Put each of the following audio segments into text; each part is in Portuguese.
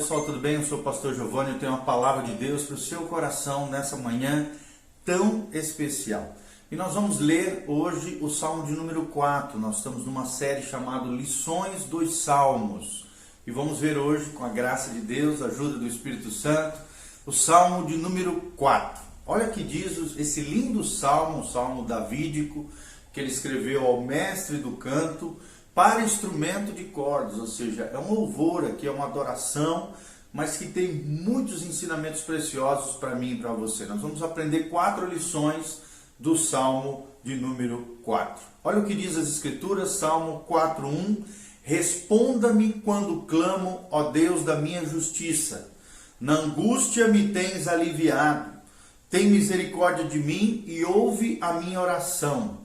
pessoal, tudo bem? Eu sou o pastor Giovanni, eu tenho uma palavra de Deus para o seu coração nessa manhã tão especial. E nós vamos ler hoje o Salmo de número 4, nós estamos numa série chamada Lições dos Salmos. E vamos ver hoje, com a graça de Deus, a ajuda do Espírito Santo, o Salmo de número 4. Olha que diz esse lindo salmo, o salmo davídico, que ele escreveu ao mestre do canto, para instrumento de cordas, ou seja, é um louvor aqui, é uma adoração, mas que tem muitos ensinamentos preciosos para mim e para você. Nós vamos aprender 4 lições do Salmo de número 4. Olha o que diz as Escrituras, Salmo 4:1. Responda-me quando clamo, ó Deus da minha justiça. Na angústia me tens aliviado. Tem misericórdia de mim e ouve a minha oração.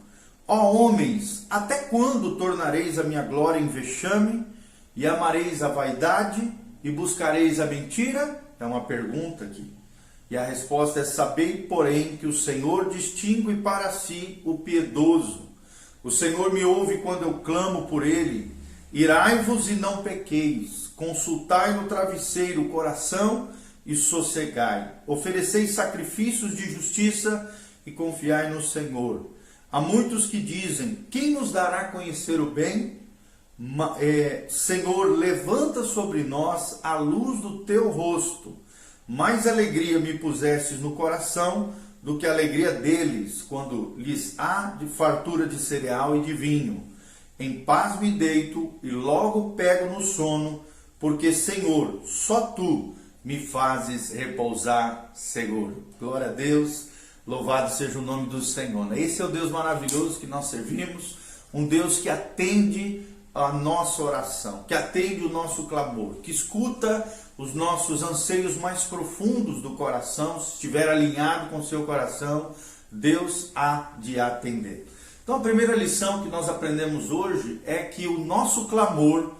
Ó homens, até quando tornareis a minha glória em vexame, e amareis a vaidade, e buscareis a mentira? É uma pergunta aqui. E a resposta é: sabei, porém, que o Senhor distingue para si o piedoso. O Senhor me ouve quando eu clamo por ele. Irai-vos e não pequeis. Consultai no travesseiro o coração e sossegai. Ofereceis sacrifícios de justiça e confiai no Senhor. Há muitos que dizem: quem nos dará a conhecer o bem? Senhor, levanta sobre nós a luz do teu rosto. Mais alegria me pusestes no coração do que a alegria deles, quando lhes há de fartura de cereal e de vinho. Em paz me deito e logo pego no sono, porque, Senhor, só tu me fazes repousar seguro. Glória a Deus. Louvado seja o nome do Senhor. Esse é o Deus maravilhoso que nós servimos, um Deus que atende a nossa oração, que atende o nosso clamor, que escuta os nossos anseios mais profundos do coração. Se estiver alinhado com o seu coração, Deus há de atender. Então a primeira lição que nós aprendemos hoje é que o nosso clamor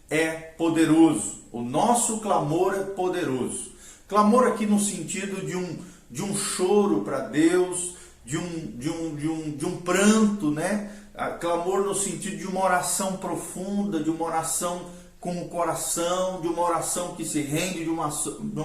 é poderoso. O nosso clamor é poderoso. Clamor aqui no sentido de um choro para Deus, de um pranto, né? Clamor no sentido de uma oração profunda, de uma oração com o coração, de uma oração que se rende, de uma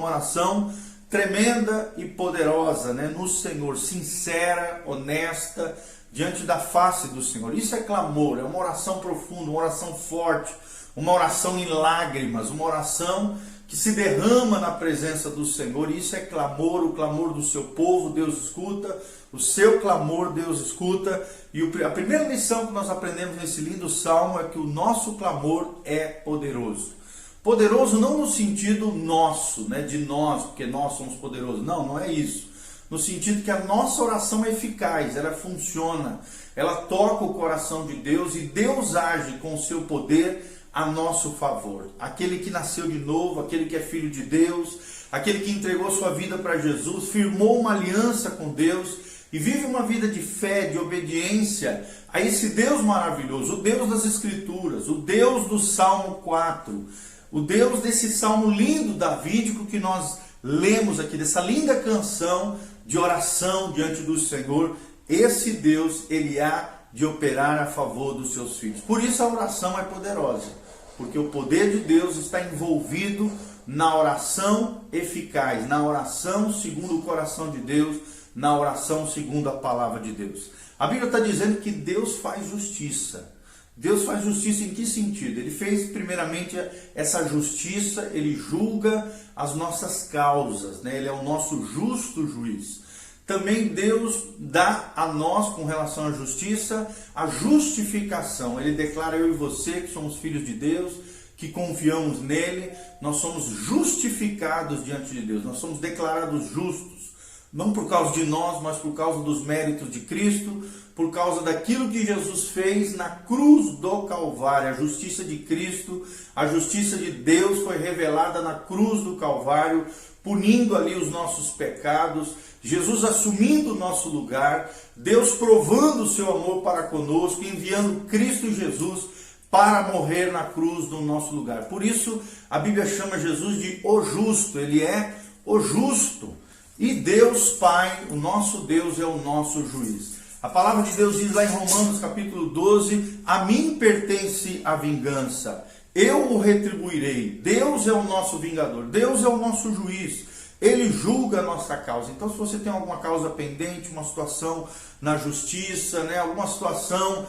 oração tremenda e poderosa, né? No Senhor, sincera, honesta, diante da face do Senhor. Isso é clamor, é uma oração profunda, uma oração forte, uma oração em lágrimas, uma oração que se derrama na presença do Senhor. Isso é clamor, o clamor do seu povo, Deus escuta, o seu clamor Deus escuta. E a primeira lição que nós aprendemos nesse lindo salmo é que o nosso clamor é poderoso. Poderoso não no sentido nosso, né, de nós, porque nós somos poderosos. Não, não é isso. No sentido que a nossa oração é eficaz, ela funciona, ela toca o coração de Deus e Deus age com o seu poder a nosso favor. Aquele que nasceu de novo, aquele que é filho de Deus, aquele que entregou sua vida para Jesus, firmou uma aliança com Deus e vive uma vida de fé, de obediência a esse Deus maravilhoso, o Deus das Escrituras, o Deus do Salmo 4, o Deus desse salmo lindo davídico que nós lemos aqui, dessa linda canção de oração diante do Senhor. Esse Deus, ele há de operar a favor dos seus filhos. Por isso a oração é poderosa, porque o poder de Deus está envolvido na oração eficaz, na oração segundo o coração de Deus, na oração segundo a palavra de Deus. A Bíblia está dizendo que Deus faz justiça. Deus faz justiça em que sentido? Ele fez primeiramente essa justiça, ele julga as nossas causas, né? Ele é o nosso justo juiz. Também Deus dá a nós, com relação à justiça, a justificação. Ele declara: eu e você, que somos filhos de Deus, que confiamos nele, nós somos justificados diante de Deus. Nós somos declarados justos, não por causa de nós, mas por causa dos méritos de Cristo, por causa daquilo que Jesus fez na cruz do Calvário. A justiça de Cristo, a justiça de Deus foi revelada na cruz do Calvário, punindo ali os nossos pecados, Jesus assumindo o nosso lugar, Deus provando o seu amor para conosco, enviando Cristo Jesus para morrer na cruz no nosso lugar. Por isso a Bíblia chama Jesus de o justo, ele é o justo. E Deus Pai, o nosso Deus, é o nosso juiz. A palavra de Deus diz lá em Romanos capítulo 12: a mim pertence a vingança, eu o retribuirei. Deus é o nosso vingador, Deus é o nosso juiz. Ele julga a nossa causa. Então, se você tem alguma causa pendente, uma situação na justiça, né, alguma situação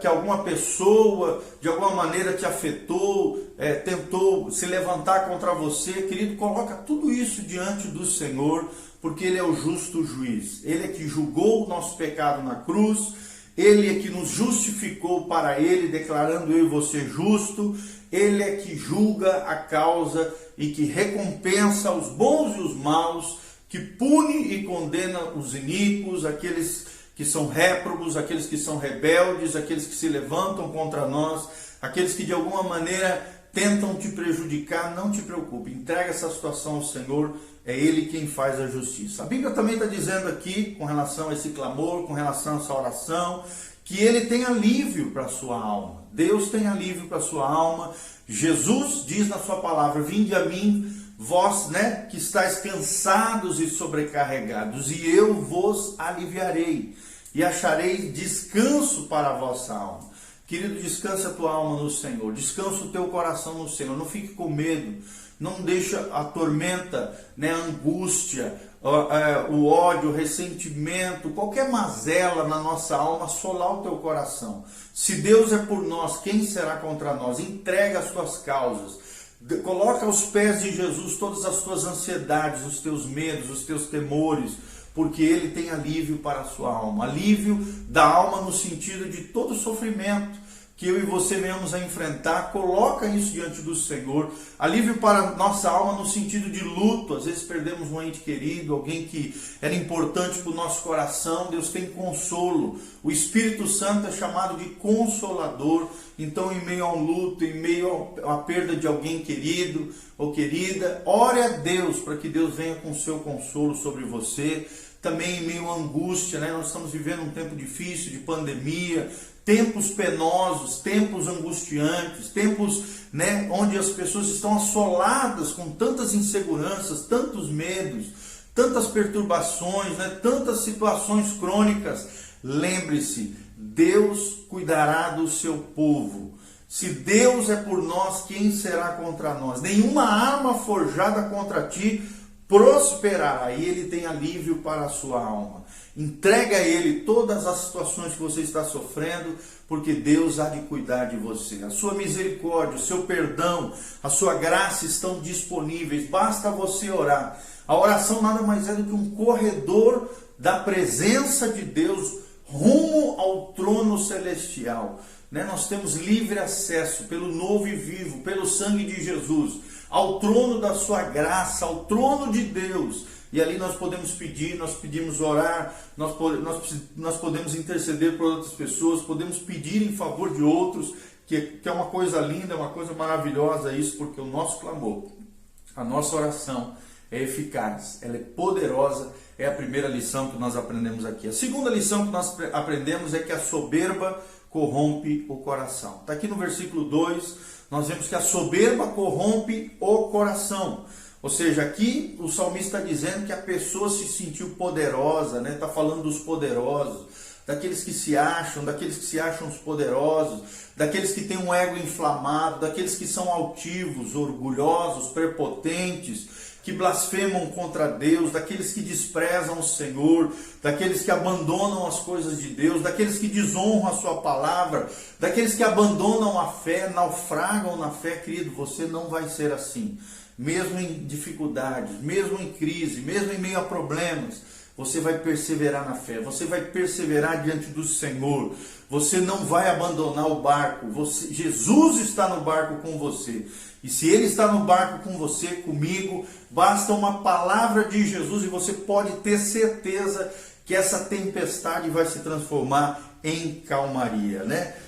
que alguma pessoa de alguma maneira te afetou, tentou se levantar contra você, querido, coloca tudo isso diante do Senhor, porque Ele é o justo juiz. Ele é que julgou o nosso pecado na cruz, Ele é que nos justificou para Ele, declarando eu e você justo. Ele é que julga a causa e que recompensa os bons e os maus, que pune e condena os iníquos, aqueles que são réprobos, aqueles que são rebeldes, aqueles que se levantam contra nós, aqueles que de alguma maneira tentam te prejudicar. Não te preocupe, entrega essa situação ao Senhor, é Ele quem faz a justiça. A Bíblia também está dizendo aqui, com relação a esse clamor, com relação a essa oração, que Ele tem alívio para a sua alma. Deus tem alívio para a sua alma. Jesus diz na sua palavra: vinde a mim, vós, que estáis cansados e sobrecarregados, e eu vos aliviarei, e achareis descanso para a vossa alma. Querido, descansa a tua alma no Senhor, descansa o teu coração no Senhor, não fique com medo, não deixa a tormenta, a angústia, o ódio, o ressentimento, qualquer mazela na nossa alma assolar o teu coração. Se Deus é por nós, quem será contra nós? Entrega as tuas causas, coloca aos pés de Jesus todas as tuas ansiedades, os teus medos, os teus temores, porque Ele tem alívio para a sua alma. Alívio da alma no sentido de todo sofrimento que eu e você venhamos a enfrentar, coloca isso diante do Senhor. Alívio para nossa alma no sentido de luto, às vezes perdemos um ente querido, alguém que era importante para o nosso coração. Deus tem consolo, o Espírito Santo é chamado de Consolador. Então, em meio ao luto, em meio à perda de alguém querido ou querida, ore a Deus para que Deus venha com o seu consolo sobre você. Também em meio à angústia, nós estamos vivendo um tempo difícil de pandemia, tempos penosos, tempos angustiantes, tempos onde as pessoas estão assoladas com tantas inseguranças, tantos medos, tantas perturbações, tantas situações crônicas. Lembre-se, Deus cuidará do seu povo. Se Deus é por nós, quem será contra nós? Nenhuma arma forjada contra ti prosperará, e Ele tem alívio para a sua alma. Entrega a Ele todas as situações que você está sofrendo, porque Deus há de cuidar de você. A sua misericórdia, o seu perdão, a sua graça estão disponíveis, basta você orar. A oração nada mais é do que um corredor da presença de Deus rumo ao trono celestial. Nós temos livre acesso pelo novo e vivo, pelo sangue de Jesus, ao trono da sua graça, ao trono de Deus. E ali nós podemos pedir, nós pedimos orar, nós podemos interceder por outras pessoas, podemos pedir em favor de outros, que é uma coisa linda, é uma coisa maravilhosa isso, porque o nosso clamor, a nossa oração é eficaz, ela é poderosa. É a primeira lição que nós aprendemos aqui. A segunda lição que nós aprendemos é que a soberba corrompe o coração. Está aqui no versículo 2, nós vemos que a soberba corrompe o coração. Ou seja, aqui o salmista está dizendo que a pessoa se sentiu poderosa, está falando dos poderosos, daqueles que se acham os poderosos, daqueles que têm um ego inflamado, daqueles que são altivos, orgulhosos, prepotentes, que blasfemam contra Deus, daqueles que desprezam o Senhor, daqueles que abandonam as coisas de Deus, daqueles que desonram a sua palavra, daqueles que abandonam a fé, naufragam na fé. Querido, você não vai ser assim. Mesmo em dificuldades, mesmo em crise, mesmo em meio a problemas, você vai perseverar na fé, você vai perseverar diante do Senhor, você não vai abandonar o barco. Jesus está no barco com você. E se Ele está no barco com você, comigo, basta uma palavra de Jesus e você pode ter certeza que essa tempestade vai se transformar em calmaria.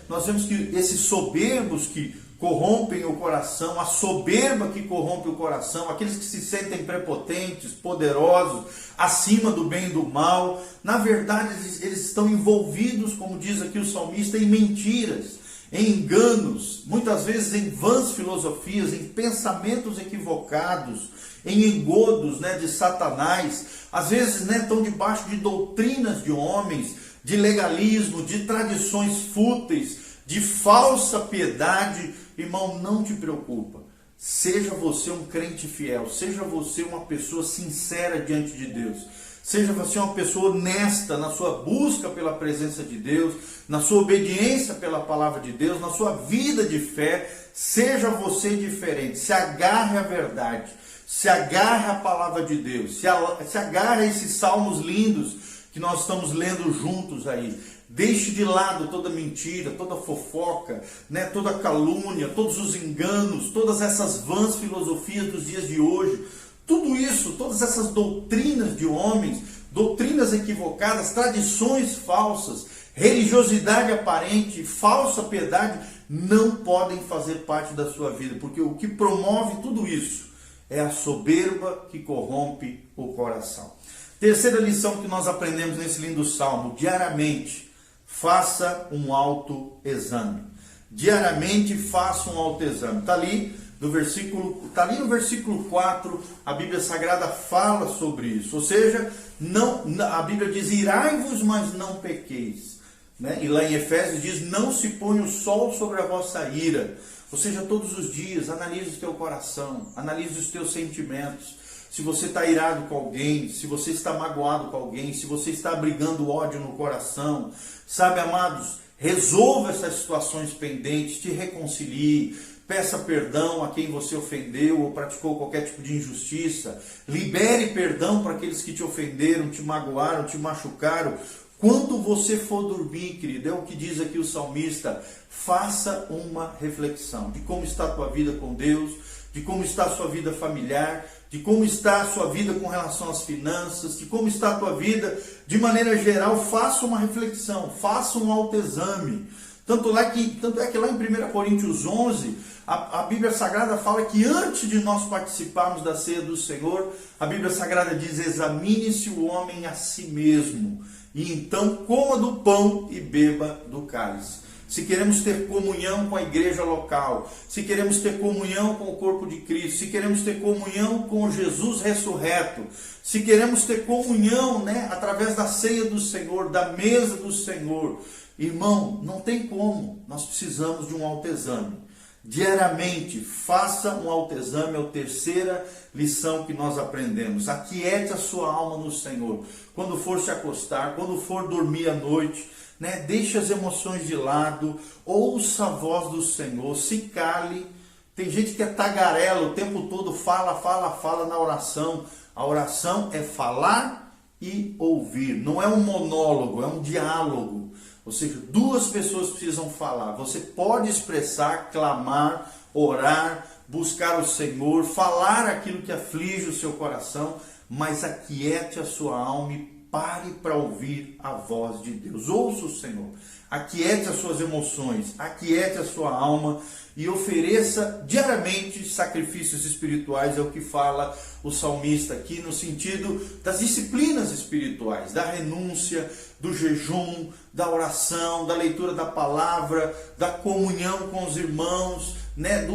Nós vemos que esses soberbos que corrompem o coração, a soberba que corrompe o coração, aqueles que se sentem prepotentes, poderosos, acima do bem e do mal, na verdade eles estão envolvidos, como diz aqui o salmista, em mentiras, em enganos, muitas vezes em vãs filosofias, em pensamentos equivocados, em engodos de Satanás. Às vezes estão debaixo de doutrinas de homens, de legalismo, de tradições fúteis, de falsa piedade, irmão, não te preocupa. Seja você um crente fiel, seja você uma pessoa sincera diante de Deus. Seja você uma pessoa honesta na sua busca pela presença de Deus, na sua obediência pela palavra de Deus, na sua vida de fé. Seja você diferente, se agarre à verdade, se agarre à palavra de Deus, se agarre a esses salmos lindos que nós estamos lendo juntos aí. Deixe de lado toda mentira, toda fofoca, né, toda calúnia, todos os enganos, todas essas vãs filosofias dos dias de hoje. Tudo isso, todas essas doutrinas de homens, doutrinas equivocadas, tradições falsas, religiosidade aparente, falsa piedade, não podem fazer parte da sua vida, porque o que promove tudo isso é a soberba que corrompe o coração. Terceira lição que nós aprendemos nesse lindo salmo: diariamente faça um autoexame. Diariamente faça um autoexame. Está ali no versículo 4, a Bíblia Sagrada fala sobre isso. Ou seja, a Bíblia diz: irai-vos, mas não pequeis. Né? E lá em Efésios diz: não se põe o sol sobre a vossa ira. Ou seja, todos os dias, analise o teu coração, analise os teus sentimentos. Se você está irado com alguém, se você está magoado com alguém, se você está abrigando ódio no coração, sabe, amados, resolva essas situações pendentes, te reconcilie, peça perdão a quem você ofendeu ou praticou qualquer tipo de injustiça, libere perdão para aqueles que te ofenderam, te magoaram, te machucaram. Quando você for dormir, querido, é o que diz aqui o salmista: faça uma reflexão de como está a tua vida com Deus, de como está a sua vida familiar, de como está a sua vida com relação às finanças, de como está a tua vida de maneira geral. Faça uma reflexão, faça um autoexame. Tanto é que lá em 1 Coríntios 11, a Bíblia Sagrada fala que antes de nós participarmos da ceia do Senhor, a Bíblia Sagrada diz: examine-se o homem a si mesmo, e então coma do pão e beba do cálice. Se queremos ter comunhão com a igreja local, se queremos ter comunhão com o corpo de Cristo, se queremos ter comunhão com Jesus ressurreto, se queremos ter comunhão, né, através da ceia do Senhor, da mesa do Senhor, irmão, não tem como. Nós precisamos de um autoexame. Diariamente, faça um autoexame. É a terceira lição que nós aprendemos. Aquiete a sua alma no Senhor. Quando for se acostar, quando for dormir à noite, né, deixe as emoções de lado, ouça a voz do Senhor, se cale. Tem gente que é tagarela o tempo todo, fala na oração. A oração é falar e ouvir, não é um monólogo, é um diálogo. Ou seja, duas pessoas precisam falar. Você pode expressar, clamar, orar, buscar o Senhor, falar aquilo que aflige o seu coração, mas aquiete a sua alma e pare para ouvir a voz de Deus. Ouça o Senhor, aquiete as suas emoções, aquiete a sua alma e ofereça diariamente sacrifícios espirituais. É o que fala o salmista aqui, no sentido das disciplinas espirituais, da renúncia, do jejum, da oração, da leitura da palavra, da comunhão com os irmãos, né,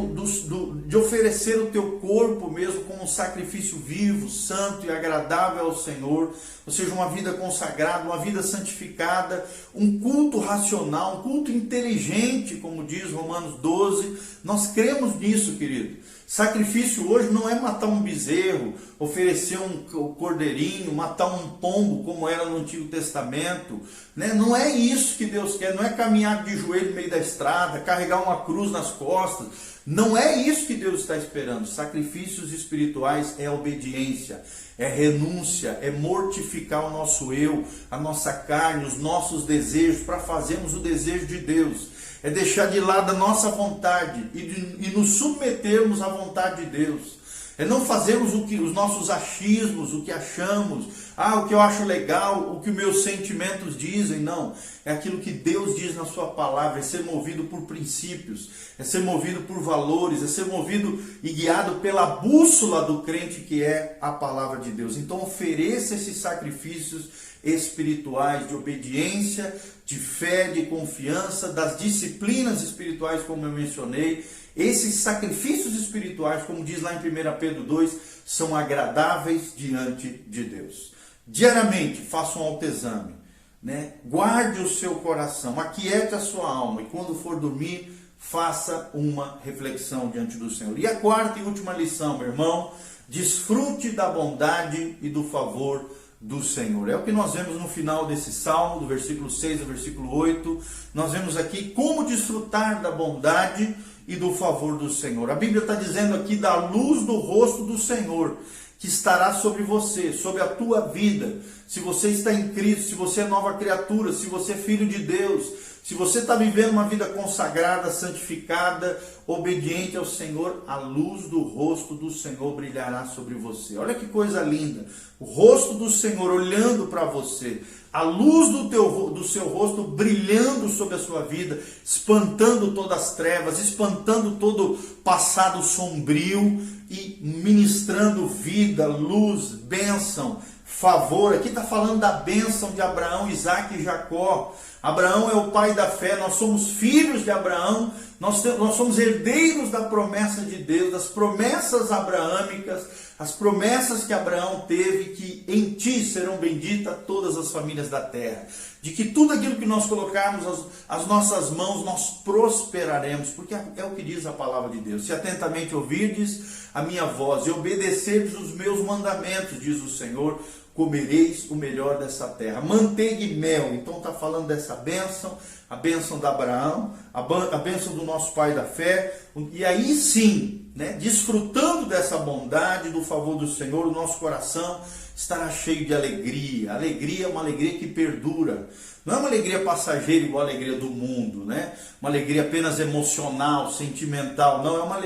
de oferecer o teu corpo mesmo como um sacrifício vivo, santo e agradável ao Senhor. Ou seja, uma vida consagrada, uma vida santificada, um culto racional, um culto inteligente, como diz Romanos 12. Nós cremos nisso, querido. Sacrifício hoje não é matar um bezerro, oferecer um cordeirinho, matar um pombo, como era no Antigo Testamento, né? Não é isso que Deus quer, não é caminhar de joelho no meio da estrada, carregar uma cruz nas costas. Não é isso que Deus está esperando. Sacrifícios espirituais é obediência, é renúncia, é mortificar o nosso eu, a nossa carne, os nossos desejos, para fazermos o desejo de Deus. É deixar de lado a nossa vontade e nos submetermos à vontade de Deus. É não fazermos os nossos achismos, o que achamos, o que eu acho legal, o que meus sentimentos dizem. Não, é aquilo que Deus diz na sua palavra. É ser movido por princípios, é ser movido por valores, é ser movido e guiado pela bússola do crente, que é a palavra de Deus. Então ofereça esses sacrifícios espirituais de obediência, de fé, de confiança, das disciplinas espirituais, como eu mencionei. Esses sacrifícios espirituais, como diz lá em 1 Pedro 2, são agradáveis diante de Deus. Diariamente, faça um autoexame. né? Guarde o seu coração, aquiete a sua alma, e quando for dormir, faça uma reflexão diante do Senhor. E a quarta e última lição, meu irmão, desfrute da bondade e do favor do Senhor. É o que nós vemos no final desse salmo, do versículo 6 ao versículo 8. Nós vemos aqui como desfrutar da bondade e do favor do Senhor. A Bíblia está dizendo aqui da luz do rosto do Senhor, que estará sobre você, sobre a tua vida. Se você está em Cristo, se você é nova criatura, se você é filho de Deus, se você está vivendo uma vida consagrada, santificada, obediente ao Senhor, a luz do rosto do Senhor brilhará sobre você. Olha que coisa linda, o rosto do Senhor olhando para você, a luz do seu rosto brilhando sobre a sua vida, espantando todas as trevas, espantando todo passado sombrio e ministrando vida, luz, bênção, favor. Aqui está falando da bênção de Abraão, Isaac e Jacó. Abraão é o pai da fé, nós somos filhos de Abraão, nós somos herdeiros da promessa de Deus, das promessas abraâmicas, as promessas que Abraão teve, que em ti serão benditas todas as famílias da terra, de que tudo aquilo que nós colocarmos as nossas mãos, nós prosperaremos, porque é o que diz a palavra de Deus. Se atentamente ouvirdes a minha voz e obedecerdes os meus mandamentos, diz o Senhor, comereis o melhor dessa terra. Manteiga e mel. Então está falando dessa bênção, a bênção de Abraão, a bênção do nosso pai da fé. E aí sim, né, desfrutando dessa bondade, do favor do Senhor, o nosso coração estará cheio de alegria. Alegria é uma alegria que perdura. Não é uma alegria passageira igual a alegria do mundo, né? Uma alegria apenas emocional, sentimental. Não, é uma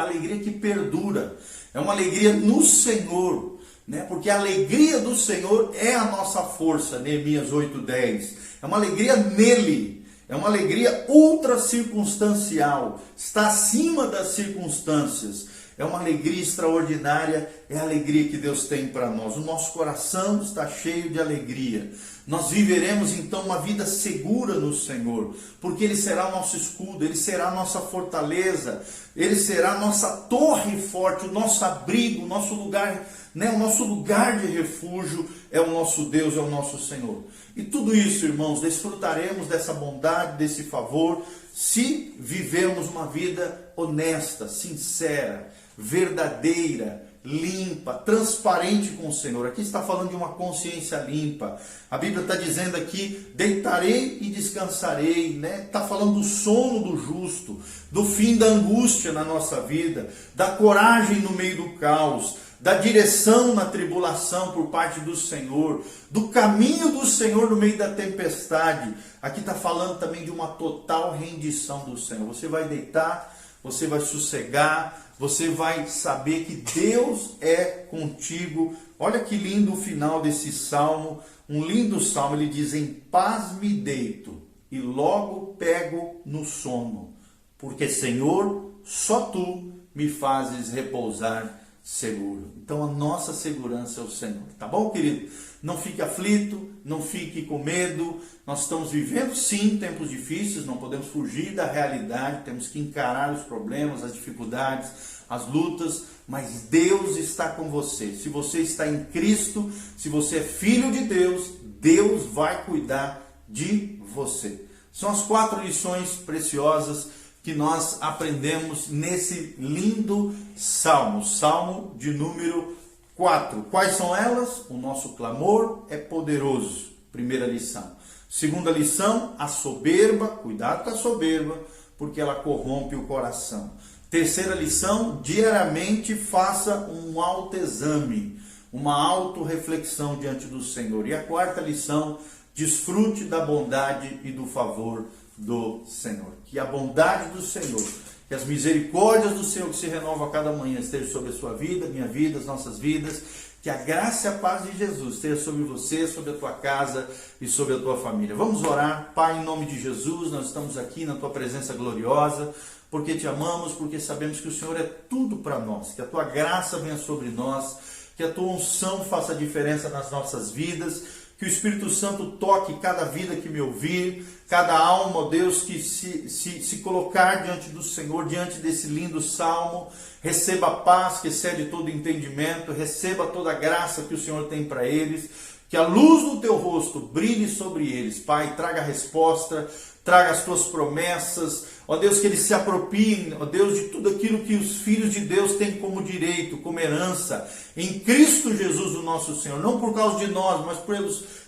alegria que perdura. É uma alegria no Senhor, né? Porque a alegria do Senhor é a nossa força, Neemias 8:10. É uma alegria nele, é uma alegria ultra circunstancial, está acima das circunstâncias, é uma alegria extraordinária, é a alegria que Deus tem para nós. O nosso coração está cheio de alegria. Nós viveremos então uma vida segura no Senhor, porque Ele será o nosso escudo, Ele será a nossa fortaleza, Ele será a nossa torre forte, o nosso abrigo, o nosso lugar, né? O nosso lugar de refúgio é o nosso Deus, é o nosso Senhor. E tudo isso, irmãos, desfrutaremos dessa bondade, desse favor, se vivermos uma vida honesta, sincera, verdadeira, limpa, transparente com o Senhor. Aqui está falando de uma consciência limpa. A Bíblia está dizendo aqui, deitarei e descansarei, né? Está falando do sono do justo, do fim da angústia na nossa vida, da coragem no meio do caos, da direção na tribulação por parte do Senhor, do caminho do Senhor no meio da tempestade. Aqui está falando também de uma total rendição do Senhor. Você vai deitar, você vai sossegar, você vai saber que Deus é contigo. Olha que lindo o final desse salmo, um lindo salmo. Ele diz: em paz me deito e logo pego no sono, porque Senhor, só tu me fazes repousar seguro. Então a nossa segurança é o Senhor, tá bom, querido? Não fique aflito, não fique com medo. Nós estamos vivendo sim tempos difíceis, não podemos fugir da realidade, temos que encarar os problemas, as dificuldades, as lutas, mas Deus está com você. Se você está em Cristo, se você é filho de Deus, Deus vai cuidar de você. São as 4 lições preciosas que nós aprendemos nesse lindo salmo, salmo de número 4. Quais são elas? O nosso clamor é poderoso, primeira lição. Segunda lição, a soberba, cuidado com a soberba, porque ela corrompe o coração. Terceira lição, diariamente faça um autoexame, uma autorreflexão diante do Senhor. E a quarta lição, desfrute da bondade e do favor do Senhor. Que a bondade do Senhor, que as misericórdias do Senhor que se renovam a cada manhã estejam sobre a sua vida, minha vida, as nossas vidas. Que a graça e a paz de Jesus esteja sobre você, sobre a tua casa e sobre a tua família. Vamos orar. Pai, em nome de Jesus, nós estamos aqui na tua presença gloriosa, porque te amamos, porque sabemos que o Senhor é tudo para nós, que a tua graça venha sobre nós, que a tua unção faça diferença nas nossas vidas, que o Espírito Santo toque cada vida que me ouvir, cada alma, ó Deus, que se colocar diante do Senhor, diante desse lindo salmo, receba a paz que excede todo entendimento, receba toda a graça que o Senhor tem para eles, Que a luz do teu rosto brilhe sobre eles, Pai, traga a resposta, traga as tuas promessas, ó Deus, que eles se apropriem, ó Deus, de tudo aquilo que os filhos de Deus têm como direito, como herança, em Cristo Jesus, o nosso Senhor, não por causa de nós, mas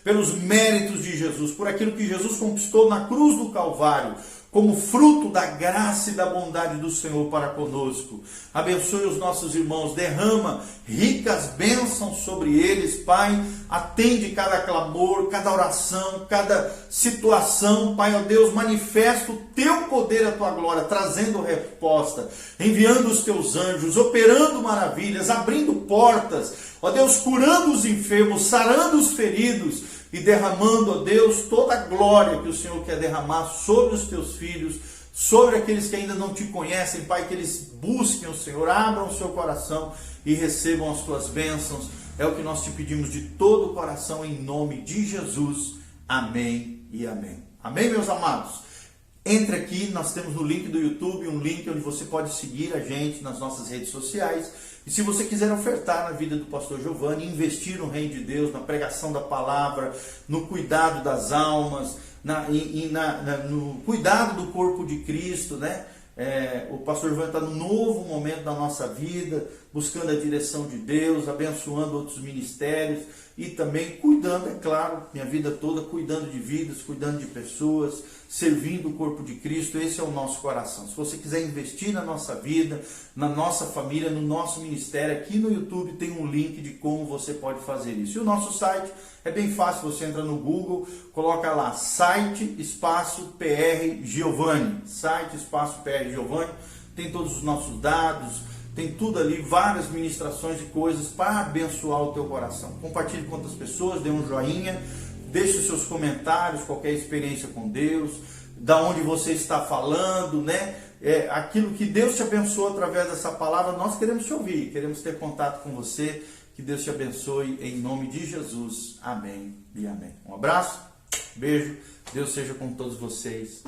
pelos méritos de Jesus, por aquilo que Jesus conquistou na cruz do Calvário, como fruto da graça e da bondade do Senhor para conosco. Abençoe os nossos irmãos, derrama ricas bênçãos sobre eles, Pai, atende cada clamor, cada oração, cada situação, Pai, ó Deus, manifesta o teu poder, a tua glória, trazendo resposta, enviando os teus anjos, operando maravilhas, abrindo portas, ó Deus, curando os enfermos, sarando os feridos, e derramando, ó Deus, toda a glória que o Senhor quer derramar sobre os teus filhos, sobre aqueles que ainda não te conhecem, Pai, que eles busquem o Senhor, abram o seu coração e recebam as tuas bênçãos. É o que nós te pedimos de todo o coração, em nome de Jesus. Amém e amém. Amém, meus amados? Entre aqui, nós temos no link do YouTube um link onde você pode seguir a gente nas nossas redes sociais. E se você quiser ofertar na vida do pastor Giovanni, investir no reino de Deus, na pregação da palavra, no cuidado das almas, no cuidado do corpo de Cristo, né? O pastor Giovanni está num novo momento da nossa vida, buscando a direção de Deus, abençoando outros ministérios e também cuidando, é claro, minha vida toda, cuidando de vidas, cuidando de pessoas, servindo o corpo de Cristo. Esse é o nosso coração. Se você quiser investir na nossa vida, na nossa família, no nosso ministério, aqui no YouTube tem um link de como você pode fazer isso. E o nosso site é bem fácil, você entra no Google, coloca lá, site espaço PR Giovanni, site espaço PR Giovanni, tem todos os nossos dados, tem tudo ali, várias ministrações e coisas para abençoar o teu coração. Compartilhe com outras pessoas, dê um joinha, deixe os seus comentários, qualquer experiência com Deus, da onde você está falando, né? Aquilo que Deus te abençoou através dessa palavra, nós queremos te ouvir, queremos ter contato com você. Que Deus te abençoe em nome de Jesus. Amém e amém. Um abraço, beijo, Deus seja com todos vocês.